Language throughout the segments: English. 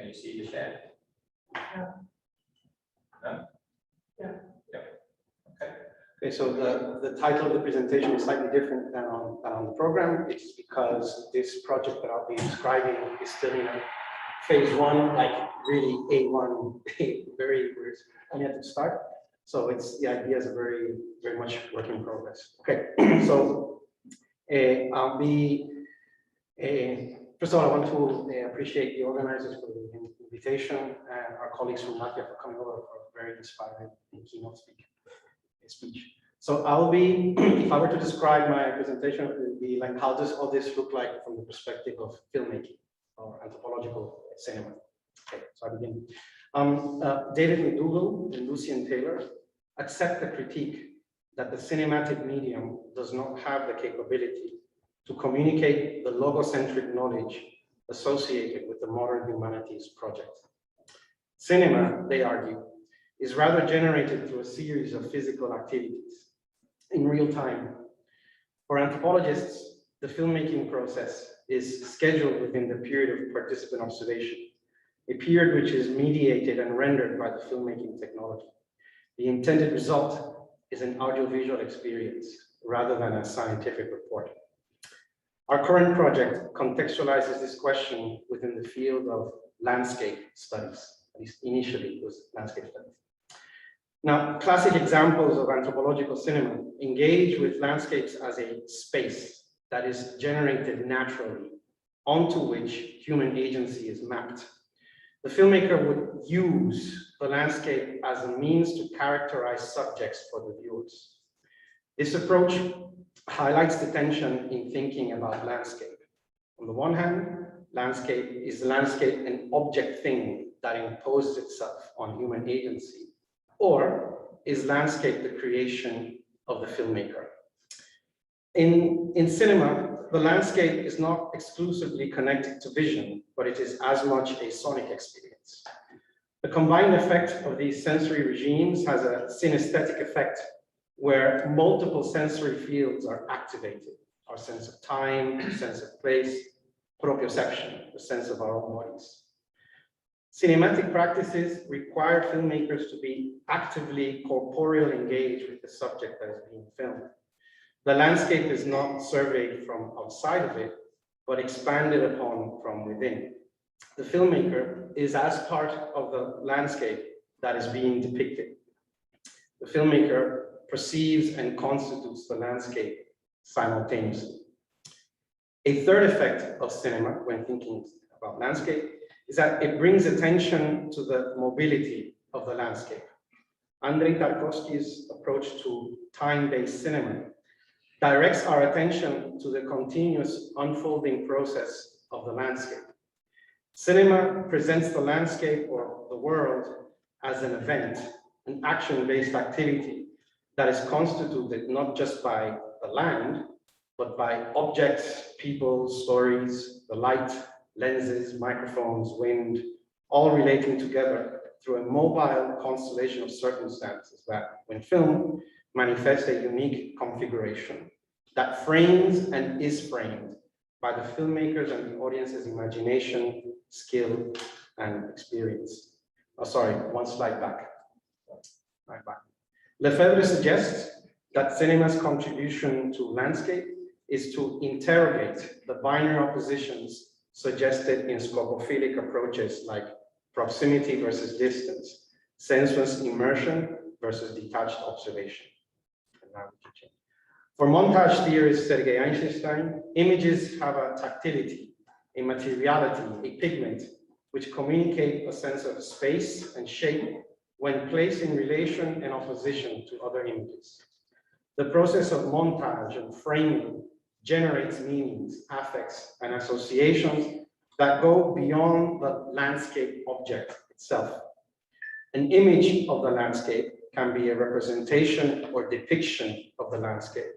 you see the shed? Yeah. No? Yeah. Yeah. Okay. Okay, so the title of the presentation is slightly different than on the program. It's because this project that I'll be describing is still in a phase one, like really A1, very, only at the start. So the ideas are very much work in progress. Okay, so I'll be, first of all, I want to appreciate the organizers for the invitation and our colleagues from Latvia for coming over for a very inspiring keynote speech. So I'll be, if I were to describe my presentation, it would be like, how does all this look like from the perspective of filmmaking or anthropological cinema? Okay, so I begin. David McDougall and Lucian Taylor accept the critique that the cinematic medium does not have the capability to communicate the logocentric knowledge associated with the modern humanities project. Cinema, they argue, is rather generated through a series of physical activities in real time. For anthropologists, the filmmaking process is scheduled within the period of participant observation, a period which is mediated and rendered by the filmmaking technology. The intended result is an audiovisual experience rather than a scientific report. Our current project contextualizes this question within the field of landscape studies. At least initially it was landscape studies. Now, classic examples of anthropological cinema engage with landscapes as a space that is generated naturally, onto which human agency is mapped. The filmmaker would use the landscape as a means to characterize subjects for the viewers. This approach highlights the tension in thinking about landscape. On the one hand, landscape is an object thing that imposes itself on human agency, or is landscape the creation of the filmmaker? In cinema, the landscape is not exclusively connected to vision, but it is as much a sonic experience. The combined effect of these sensory regimes has a synesthetic effect where multiple sensory fields are activated. Our sense of time, our sense of place, proprioception, the sense of our own bodies. Cinematic practices require filmmakers to be actively corporeally engaged with the subject that is being filmed. The landscape is not surveyed from outside of it, but expanded upon from within. The filmmaker is as part of the landscape that is being depicted. The filmmaker perceives and constitutes the landscape simultaneously. A third effect of cinema when thinking about landscape is that it brings attention to the mobility of the landscape. Andrei Tarkovsky's approach to time-based cinema directs our attention to the continuous unfolding process of the landscape. Cinema presents the landscape or the world as an event, an action-based activity that is constituted not just by the land, but by objects, people, stories, the light, lenses, microphones, wind, all relating together through a mobile constellation of circumstances that, when filmed, manifest a unique configuration that frames and is framed by the filmmakers and the audience's imagination, skill, and experience. Oh, sorry, one slide back. Right back. Lefebvre suggests that cinema's contribution to landscape is to interrogate the binary oppositions suggested in scopophilic approaches like proximity versus distance, sensuous immersion versus detached observation. For montage theorist Sergei Einstein, images have a tactility, a materiality, a pigment, which communicate a sense of space and shape when placed in relation and opposition to other images. The process of montage and framing generates meanings, affects, and associations that go beyond the landscape object itself. An image of the landscape can be a representation or depiction of the landscape,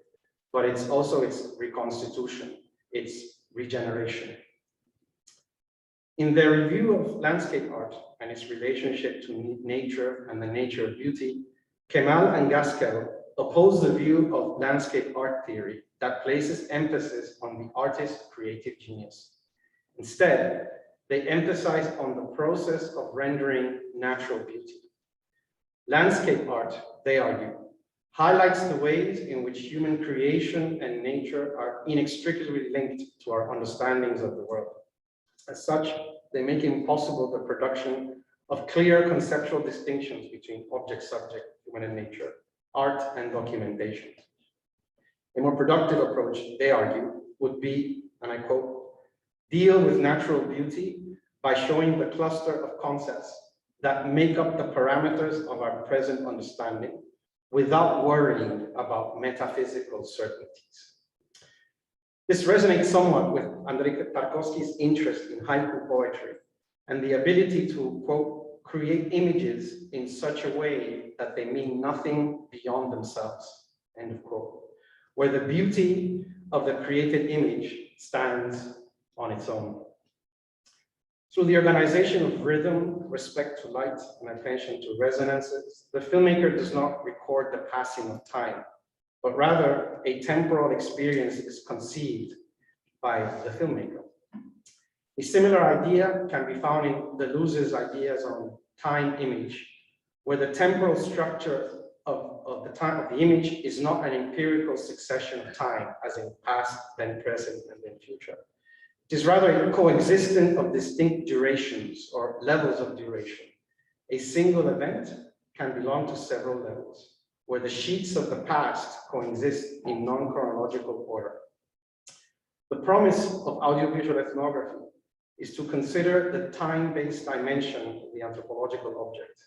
but it's also its reconstitution, its regeneration. In their review of landscape art and its relationship to nature and the nature of beauty, Kemal and Gaskell oppose the view of landscape art theory that places emphasis on the artist's creative genius. Instead, They emphasize on the process of rendering natural beauty. Landscape art, they argue, highlights the ways in which human creation and nature are inextricably linked to our understandings of the world. As such, they make impossible the production of clear conceptual distinctions between object, subject, human and nature, art and documentation. A more productive approach, they argue, would be, and I quote, deal with natural beauty by showing the cluster of concepts that make up the parameters of our present understanding without worrying about metaphysical certainties. This resonates somewhat with Andrei Tarkovsky's interest in haiku poetry and the ability to, quote, create images in such a way that they mean nothing beyond themselves, end of quote, where the beauty of the created image stands on its own. Through the organization of rhythm, respect to light, and attention to resonances, the filmmaker does not record the passing of time, but rather a temporal experience is conceived by the filmmaker. A similar idea can be found in Deleuze's ideas on time image, where the temporal structure of the time of the image is not an empirical succession of time, as in past, then present, and then future. It is rather a coexistence of distinct durations or levels of duration. A single event can belong to several levels, where the sheets of the past coexist in non-chronological order. The promise of audiovisual ethnography is to consider the time-based dimension of the anthropological object,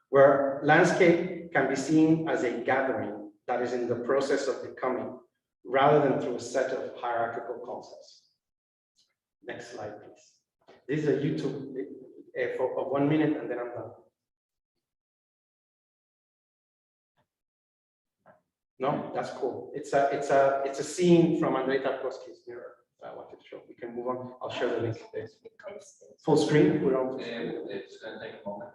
where landscape can be seen as a gathering that is in the process of becoming, rather than through a set of hierarchical concepts. Next slide, please. This is a YouTube of 1 minute, and then I'm done. No, that's cool. It's a scene from Andrei Tarkovsky's Mirror that I wanted to show. We can move on. I'll share the link. Full screen. We're on. It's going to take a moment.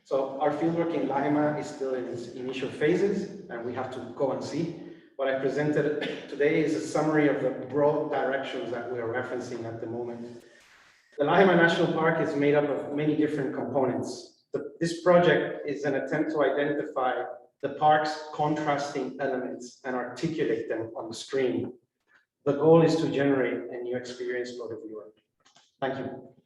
So our fieldwork in Lahemaa is still in its initial phases, and we have to go and see. What I presented today is a summary of the broad directions that we are referencing at the moment. The Lahemaa National Park is made up of many different components. This project is an attempt to identify the park's contrasting elements and articulate them on the screen. The goal is to generate a new experience for the viewer. Thank you.